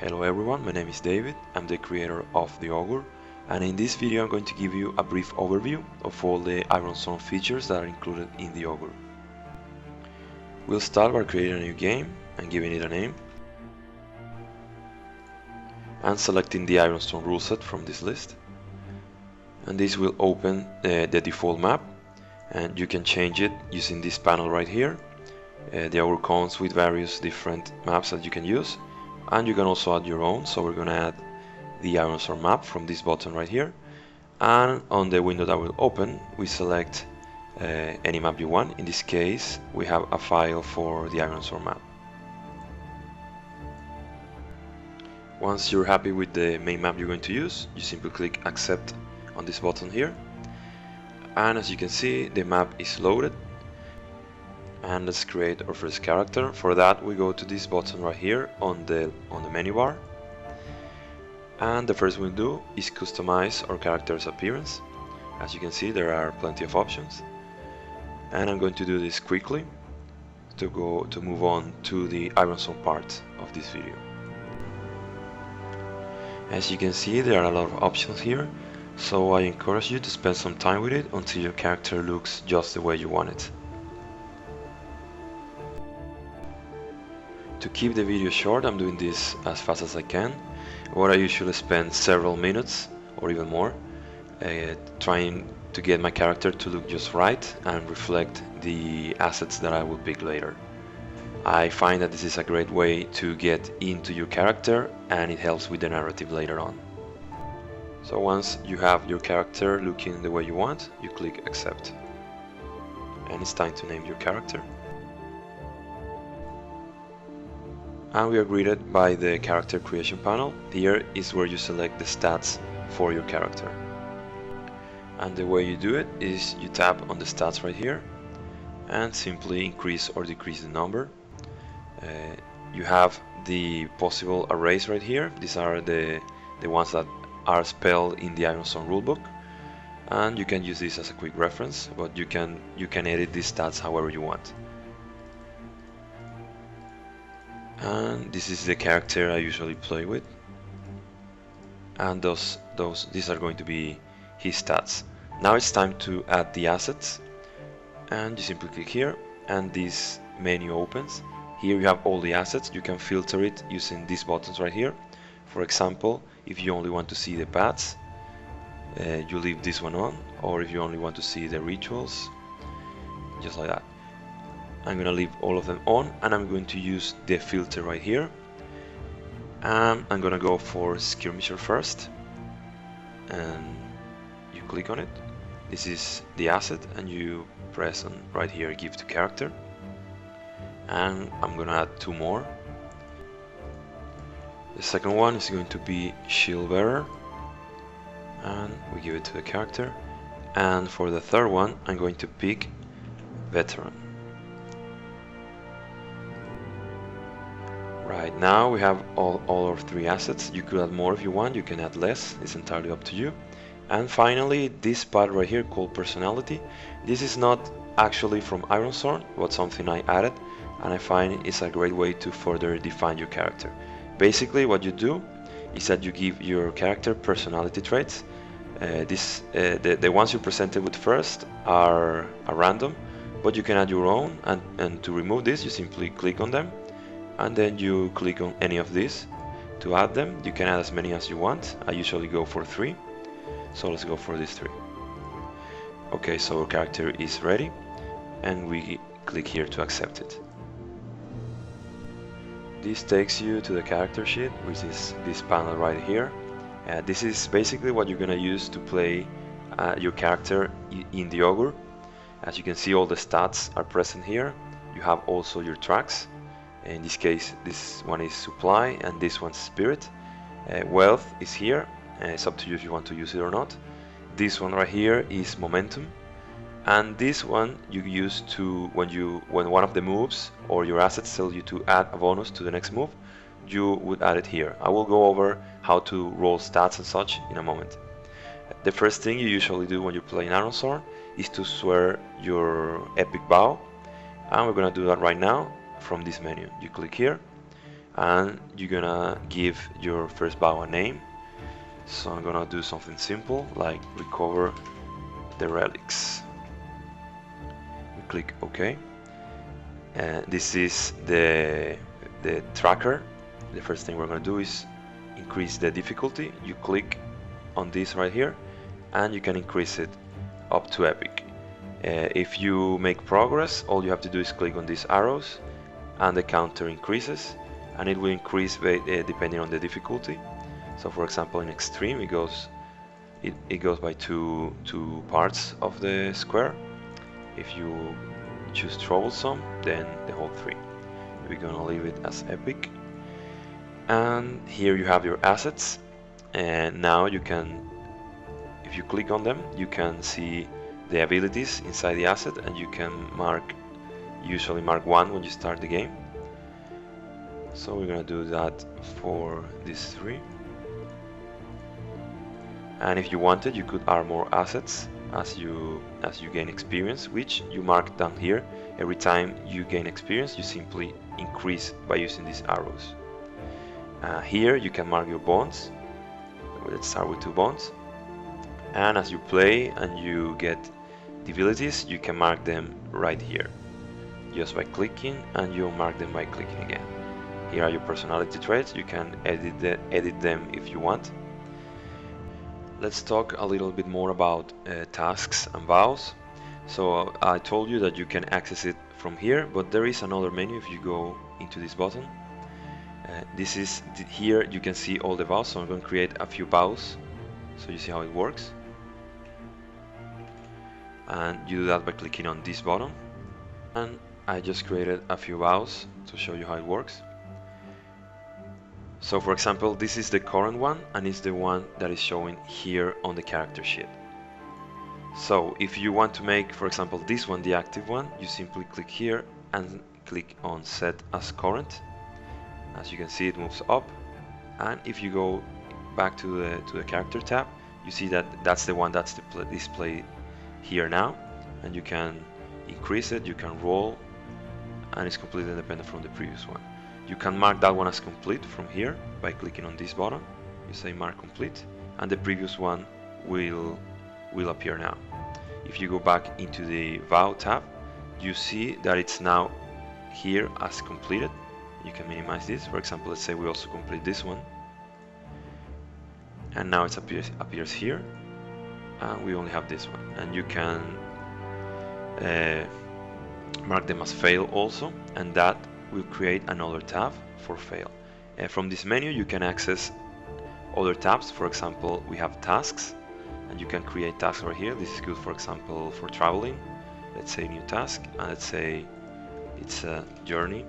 Hello everyone, my name is David, I'm the creator of the Augur, and in this video I'm going to give you a brief overview of all the Ironsworn features that are included in the Augur. We'll start by creating a new game and giving it a name, and selecting the Ironsworn rule set from this list. And this will open the default map, and you can change it using this panel right here. The Augur comes with various different maps that you can use, and you can also add your own. So we're going to add the Ironsworn map from this button right here, and on the window that will open we select any map you want. In this case we have a file for the Ironsworn map. Once you're happy with the main map you're going to use, you simply click accept on this button here, and as you can see the map is loaded. And let's create our first character. For that we go to this button right here on the menu bar, and the first we'll do is customize our character's appearance. As you can see there are plenty of options, and I'm going to do this quickly to move on to the Ironsworn part of this video. As you can see there are a lot of options here, so I encourage you to spend some time with it until your character looks just the way you want it. To keep the video short, I'm doing this as fast as I can, where I usually spend several minutes or even more trying to get my character to look just right and reflect the assets that I will pick later. I find that this is a great way to get into your character, and it helps with the narrative later on. So once you have your character looking the way you want, you click accept, and it's time to name your character. And we are greeted by the character creation panel. Here is where you select the stats for your character. And the way you do it is you tap on the stats right here and simply increase or decrease the number. You have the possible arrays right here. These are the ones that are spelled in the Ironsworn rulebook, and you can use this as a quick reference, but you can edit these stats however you want. And this is the character I usually play with, and these are going to be his stats. Now it's time to add the assets, and you simply click here and this menu opens. Here you have all the assets. You can filter it using these buttons right here. For example, if you only want to see the paths, you leave this one on, or if you only want to see the rituals, just like that. I'm going to leave all of them on, and I'm going to use the filter right here, and I'm going to go for skirmisher first, and you click on it. This is the asset, and you press on right here give to character, and I'm going to add two more. The second one is going to be shield bearer, and we give it to the character. And for the third one I'm going to pick veteran. Right, now we have all our three assets. You could add more if you want, you can add less, it's entirely up to you. And finally, this part right here called personality. This is not actually from Ironsworn, but something I added, and I find it's a great way to further define your character. Basically what you do is that you give your character personality traits. The ones you presented with first are random, but you can add your own, and to remove this you simply click on them, and then you click on any of these to add them. You can add as many as you want. I usually go for 3, so let's go for these 3. Okay, so our character is ready, and we click here to accept it. This takes you to the character sheet, which is this panel right here. This is basically what you're gonna use to play your character in the Augur. As you can see, all the stats are present here. You have also your tracks. In this case, this one is supply, and this one's spirit. Wealth is here. It's up to you if you want to use it or not. This one right here is momentum, and this one you use to when one of the moves or your assets tell you to add a bonus to the next move, you would add it here. I will go over how to roll stats and such in a moment. The first thing you usually do when you're playing Ironsworn is to swear your epic vow, and we're gonna do that right now. From this menu you click here, and you're gonna give your first vow a name. So I'm gonna do something simple like recover the relics. We click OK. This is the tracker. The first thing we're gonna do is increase the difficulty. You click on this right here and you can increase it up to epic. If you make progress, all you have to do is click on these arrows and the counter increases, and it will increase depending on the difficulty. So for example, in extreme it goes by two parts of the square. If you choose troublesome, then the whole 3. We're gonna leave it as epic. And here you have your assets, and now you can, if you click on them, you can see the abilities inside the asset, and you can usually mark 1 when you start the game. So we're gonna do that for these 3. And if you wanted, you could add more assets as you gain experience, which you mark down here. Every time you gain experience, you simply increase by using these arrows. Here you can mark your bonds. Let's start with 2 bonds. And as you play and you get abilities, you can mark them right here, just by clicking, and you'll mark them by clicking again. Here are your personality traits. You can edit them if you want. Let's talk a little bit more about tasks and vows. So I told you that you can access it from here, but there is another menu if you go into this button. Here you can see all the vows, so I'm going to create a few vows so you see how it works. And you do that by clicking on this button. And I just created a few vows to show you how it works. So for example, this is the current one, and it's the one that is showing here on the character sheet. So if you want to make, for example, this one the active one, you simply click here and click on set as current. As you can see, it moves up, and if you go back to the character tab, you see that that's the one that's displayed here now, and you can increase it, you can roll, and it's completely independent from the previous one. You can mark that one as complete from here by clicking on this button. You say mark complete, and the previous one will appear now. If you go back into the vow tab, you see that it's now here as completed. You can minimize this. For example, let's say we also complete this one, and now it appears here, and we only have this one. And you can mark them as fail also, and that will create another tab for fail. From this menu you can access other tabs. For example, we have tasks, and you can create tasks right here. This is good, for example, for traveling. Let's say new task, and let's say it's a journey.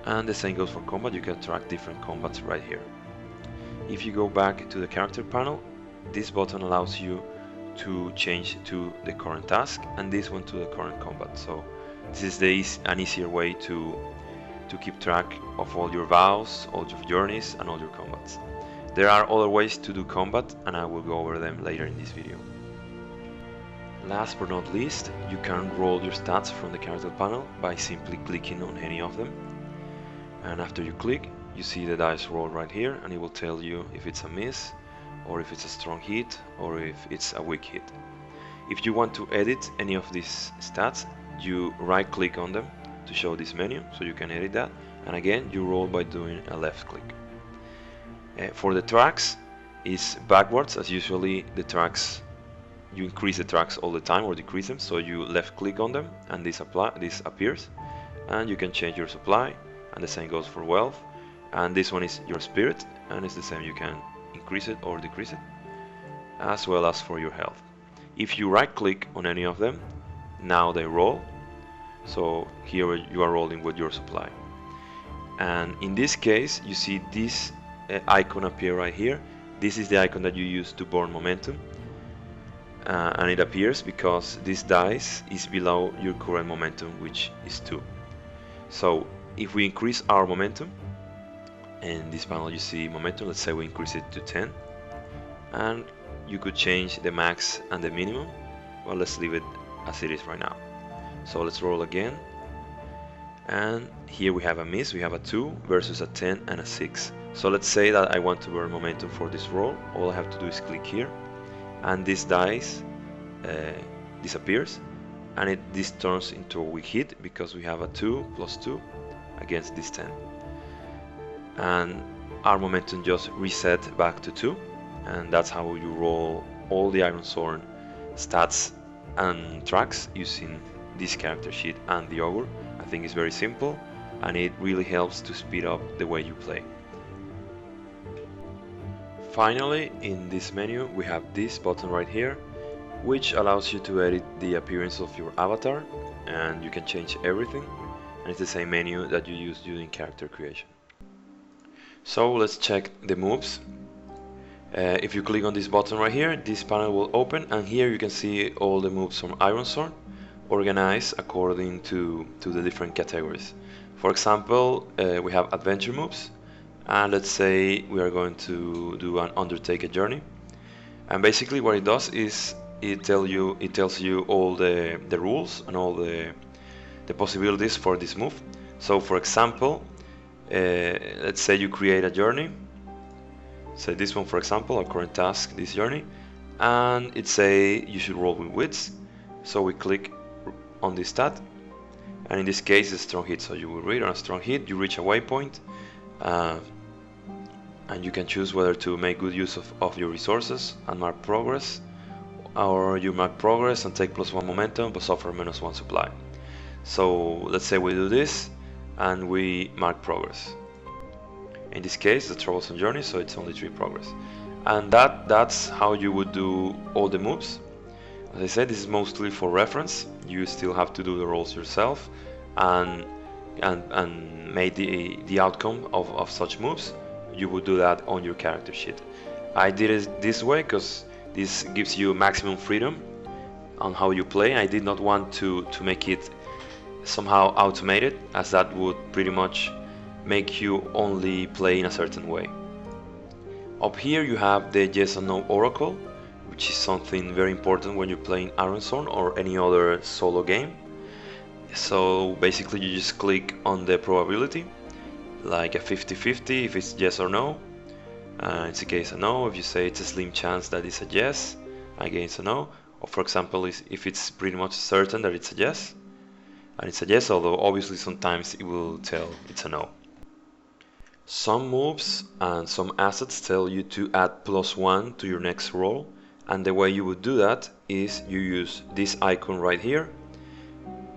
And the same goes for combat. You can track different combats right here. If you go back to the character panel, this button allows you to change to the current task, and this one to the current combat. So this is an easier way to keep track of all your vows, all your journeys, and all your combats. There are other ways to do combat, and I will go over them later in this video. Last but not least, you can roll your stats from the character panel by simply clicking on any of them. And after you click, you see the dice roll right here, and it will tell you if it's a miss, or if it's a strong hit, or if it's a weak hit. If you want to edit any of these stats, you right click on them to show this menu, so you can edit that, and again you roll by doing a left click. For the tracks, is backwards, as usually the tracks, you increase the tracks all the time or decrease them, so you left click on them and this appears, and you can change your supply, and the same goes for wealth. And this one is your spirit, and it's the same, you can increase it or decrease it, as well as for your health. If you right click on any of them, now they roll, so here you are rolling with your supply. And in this case, you see this icon appear right here. This is the icon that you use to burn momentum, and it appears because this dice is below your current momentum, which is 2. So if we increase our momentum, in this panel you see momentum, let's say we increase it to 10, and you could change the max and the minimum. Well, let's leave it as it is right now. So let's roll again, And here we have a miss, we have a 2 versus a 10 and a 6. So let's say that I want to burn momentum for this roll. All I have to do is click here, and this dice disappears, and this turns into a weak hit because we have a 2 plus 2 against this 10. And our momentum just reset back to 2, and that's how you roll all the Ironsworn stats and tracks using this character sheet and the Augur. I think it's very simple, and it really helps to speed up the way you play. Finally, in this menu we have this button right here, which allows you to edit the appearance of your avatar, and you can change everything, and it's the same menu that you use during character creation. So let's check the moves. If you click on this button right here, this panel will open, and here you can see all the moves from Ironsworn organized according to the different categories. For example, we have adventure moves, and let's say we are going to do an undertake a journey. And basically what it does is it tells you all the rules and all the possibilities for this move. So for example, let's say you create a journey, say this one for example, our current task, this journey, and it say you should roll with wits. So we click on this stat, and in this case it's strong hit, so you will read on a strong hit, you reach a waypoint, and you can choose whether to make good use of your resources and mark progress, or you mark progress and take +1 momentum but suffer -1 supply. So let's say we do this and we mark progress. In this case, the troublesome journey, so it's only 3 progress. And that's how you would do all the moves. As I said, this is mostly for reference. You still have to do the rolls yourself and make the outcome of such moves. You would do that on your character sheet. I did it this way because this gives you maximum freedom on how you play. I did not want to make it somehow automated, as that would pretty much make you only play in a certain way. Up here you have the yes and no oracle, which is something very important when you're playing Ironsworn or any other solo game. So basically you just click on the probability, like a 50-50 if it's yes or no. It's a case of no. If you say it's a slim chance that it's a yes against a no, or for example if it's pretty much certain that it's a yes, and it's a yes, although obviously sometimes it will tell it's a no. Some moves and some assets tell you to add +1 to your next roll, and the way you would do that is you use this icon right here,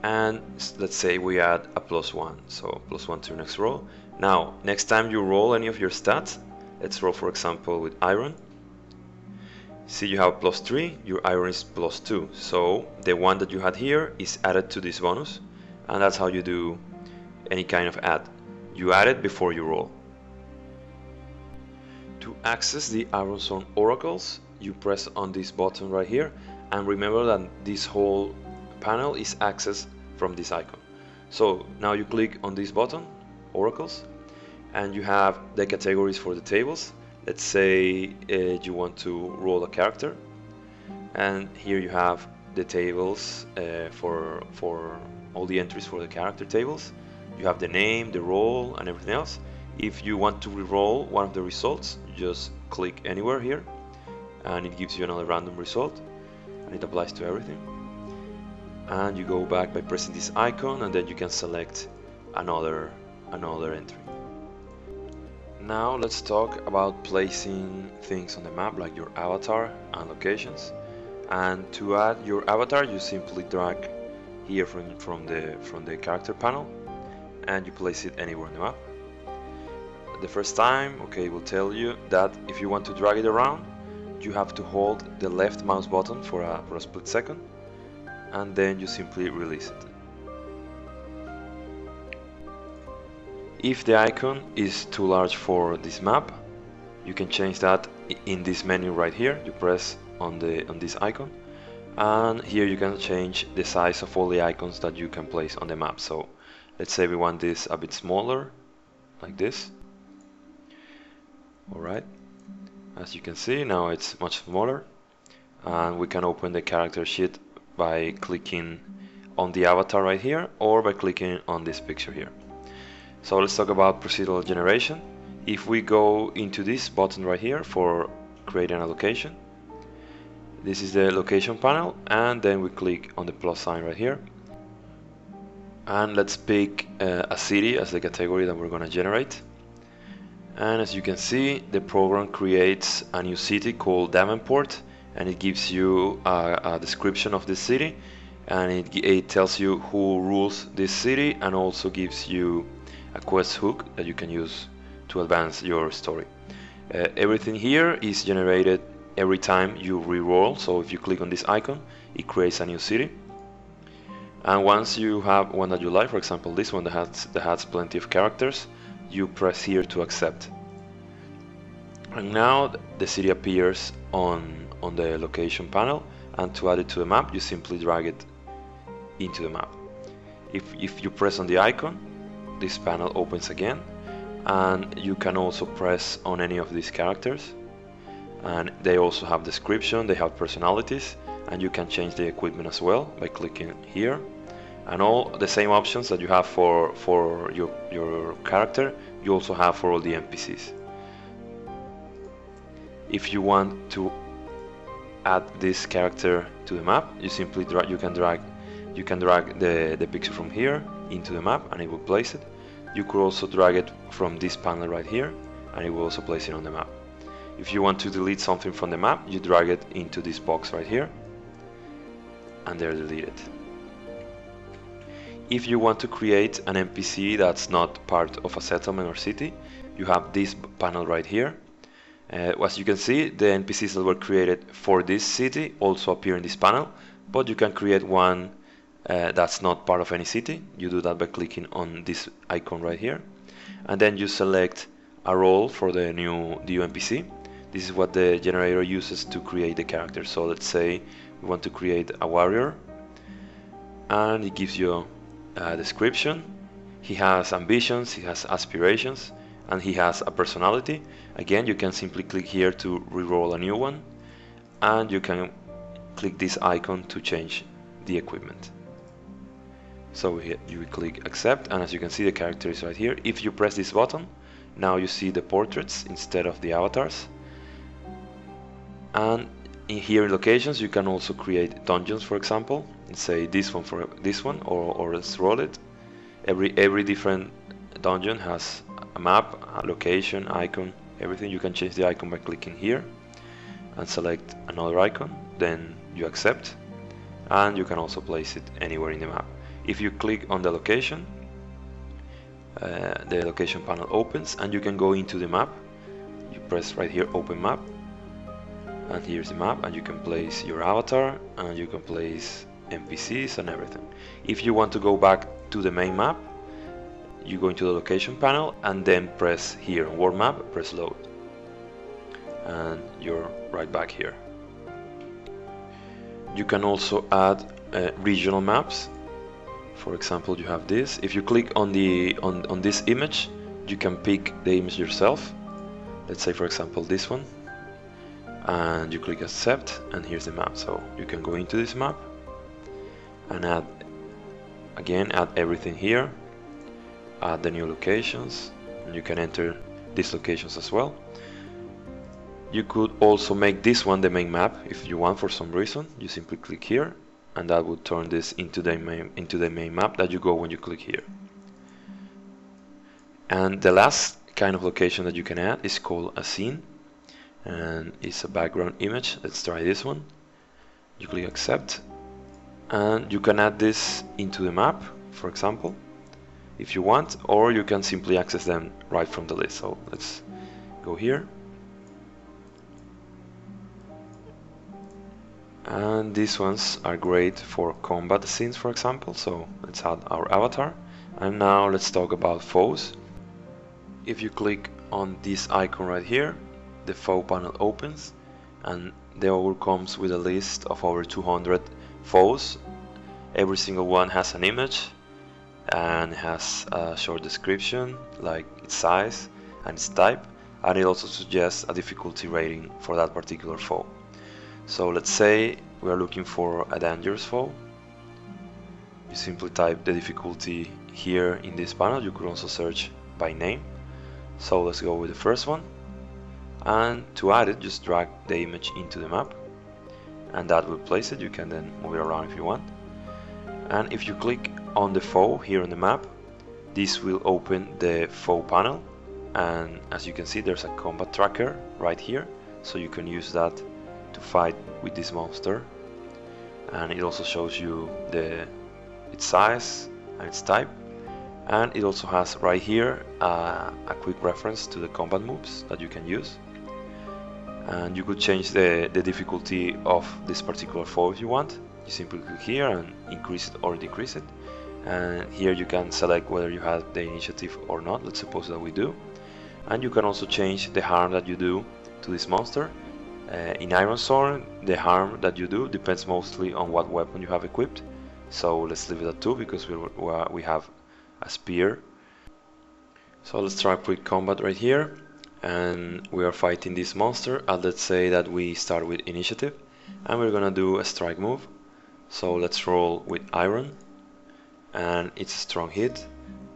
and let's say we add a +1, so +1 to your next roll. Now next time you roll any of your stats, let's roll for example with iron. See, you have +3, your iron is +2, so the one that you had here is added to this bonus, and that's how you do any kind of add. You add it before you roll. To access the Ironsworn oracles, you press on this button right here, and remember that this whole panel is accessed from this icon. So now you click on this button, oracles, and you have the categories for the tables. Let's say you want to roll a character, and here you have the tables for all the entries for the character tables. You have the name, the role, and everything else. If you want to re-roll one of the results, you just click anywhere here, and it gives you another random result, and it applies to everything. And you go back by pressing this icon, and then you can select another entry. Now let's talk about placing things on the map, like your avatar and locations. And to add your avatar, you simply drag here from the character panel, and you place it anywhere on the map. The first time, okay, it will tell you that if you want to drag it around, you have to hold the left mouse button for a split second, and then you simply release it. If the icon is too large for this map, you can change that in this menu right here. You press on this icon, and here you can change the size of all the icons that you can place on the map. So let's say we want this a bit smaller, like this. Alright, as you can see now it's much smaller, and we can open the character sheet by clicking on the avatar right here or by clicking on this picture here. So let's talk about procedural generation. If we go into this button right here for creating a location, this is the location panel, and then we click on the plus sign right here. And let's pick a city as the category that we're going to generate. And as you can see, the program creates a new city called Davenport, and it gives you a description of this city, and it tells you who rules this city, and also gives you a quest hook that you can use to advance your story. Everything here is generated every time you re-roll, so if you click on this icon, it creates a new city. And once you have one that you like, for example this one that has plenty of characters, you press here to accept. And now the city appears on the location panel, and to add it to the map, you simply drag it into the map. If you press on the icon, this panel opens again, and you can also press on any of these characters, and they also have description, they have personalities, and you can change the equipment as well by clicking here. And all the same options that you have for your character, you also have for all the NPCs. If you want to add this character to the map, you simply you can drag the picture from here into the map, and it will place it. You could also drag it from this panel right here, and it will also place it on the map. If you want to delete something from the map, you drag it into this box right here, and they're deleted. If you want to create an NPC that's not part of a settlement or city, you have this panel right here. As you can see, the NPCs that were created for this city also appear in this panel, but you can create one that's not part of any city. You do that by clicking on this icon right here, and then you select a role for the new NPC. This is what the generator uses to create the character. So let's say we want to create a warrior, and it gives you a description. He has ambitions, he has aspirations, and he has a personality. Again, you can simply click here to re-roll a new one, and you can click this icon to change the equipment. So here you click accept, and as you can see, the character is right here. If you press this button, now you see the portraits instead of the avatars. And in here in locations, you can also create dungeons, for example, and say this one for this one, or let's roll it. Every different dungeon has a map, a location, icon, everything. You can change the icon by clicking here and select another icon, then you accept, and you can also place it anywhere in the map. If you click on the location panel opens, and you can go into the map. You press right here, open map, and here's the map, and you can place your avatar, and you can place NPCs and everything. If you want to go back to the main map, you go into the location panel, and then press here on world map, press load, and you're right back here. You can also add regional maps. For example, you have this. If you click on this image, you can pick the image yourself. Let's say, for example, this one, and you click accept, and here's the map. So you can go into this map and add everything here, add the new locations, and you can enter these locations as well. You could also make this one the main map if you want. For some reason, you simply click here, and that would turn this into the main map that you go when you click here. And the last kind of location that you can add is called a scene, and it's a background image. Let's try this one. You click accept, and you can add this into the map, for example, if you want, or you can simply access them right from the list. So let's go here, and these ones are great for combat scenes, for example. So let's add our avatar, and now let's talk about foes. If you click on this icon right here, the foe panel opens, and the Augur comes with a list of over 200 foes. Every single one has an image and has a short description, like its size and its type, and it also suggests a difficulty rating for that particular foe. So let's say we are looking for a dangerous foe. You simply type the difficulty here in this panel. You could also search by name. So let's go with the first one, and to add it, just drag the image into the map, and that will place it. You can then move it around if you want. And if you click on the foe here on the map, this will open the foe panel, and as you can see, there's a combat tracker right here, so you can use that to fight with this monster. And it also shows you its size and its type, and it also has right here a quick reference to the combat moves that you can use. And you could change the difficulty of this particular foe if you want. You simply click here and increase it or decrease it, and here you can select whether you have the initiative or not. Let's suppose that we do. And you can also change the harm that you do to this monster. In Ironsworn, the harm that you do depends mostly on what weapon you have equipped, so let's leave it at 2 because we have a spear. So let's try quick combat right here, and we are fighting this monster, and let's say that we start with initiative, and we're gonna do a strike move. So let's roll with iron, and it's a strong hit.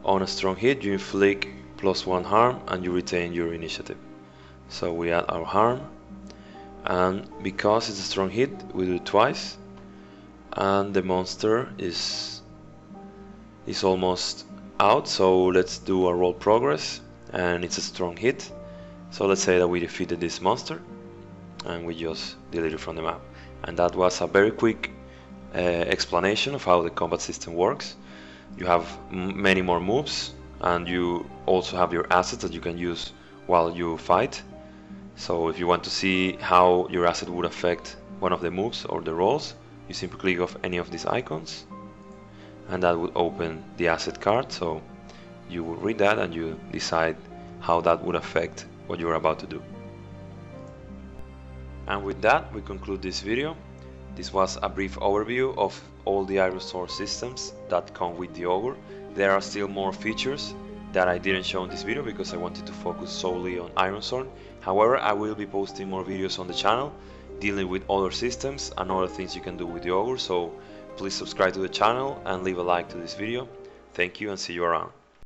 On a strong hit, you inflict +1 harm and you retain your initiative. So we add our harm, and because it's a strong hit, we do it twice, and the monster is almost out. So let's do a roll progress, and it's a strong hit. So let's say that we defeated this monster, and we just delete it from the map. And that was a very quick explanation of how the combat system works. You have many more moves, and you also have your assets that you can use while you fight. So if you want to see how your asset would affect one of the moves or the rolls, you simply click off any of these icons, and that would open the asset card. So you will read that and you decide how that would affect what you're about to do. And with that, we conclude this video. This was a brief overview of all the Ironsworn systems that come with the Augur. There are still more features that I didn't show in this video because I wanted to focus solely on Ironsworn. However, I will be posting more videos on the channel dealing with other systems and other things you can do with the Augur, so please subscribe to the channel and leave a like to this video. Thank you and see you around.